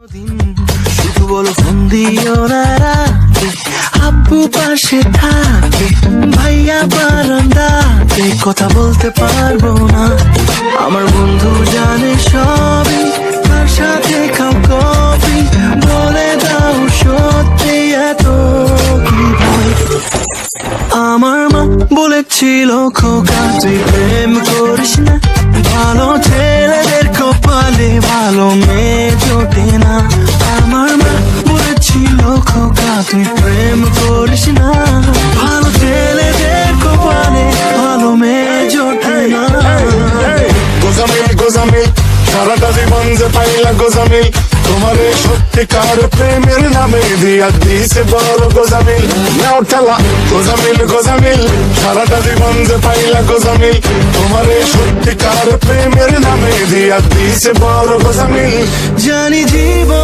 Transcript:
শুধু বলো ফোন দিও না রাতে, আব্বু পাশে থাকে, ভাইয়া বারান্দাতে, কথা বলতে পারবো না। আমার বন্ধু জানে সবই, তার সাথে খাও কফি, বলে দাও সত্যি এত কি ভয়। আমার মা বলেছিল খোকা তুই প্রেম করিস না, ভালো ছেলেদের কপালে ভালো মেয়ে জোটে না। আমার মা বলেছিল খোকা তুই প্রেম করিস না, ভালো ছেলেদের কপালে ভালো মেয়ে জোটে না। গোজামিল গোজামিল সারাটা জীবন যে পাইলা গোজামিল, তোমার এই সত্যিকার প্রেমের নামে দিয়া দিছে বড় গোজামিল। নাও ঠেলা গোজামিল গোজামিল সারাটা জীবন যে পাইলা গোজামিল, তোমার এই সত্যিকার প্রেমের নামে দিয়া দিছে বড় গোজামিল। জানি জীবন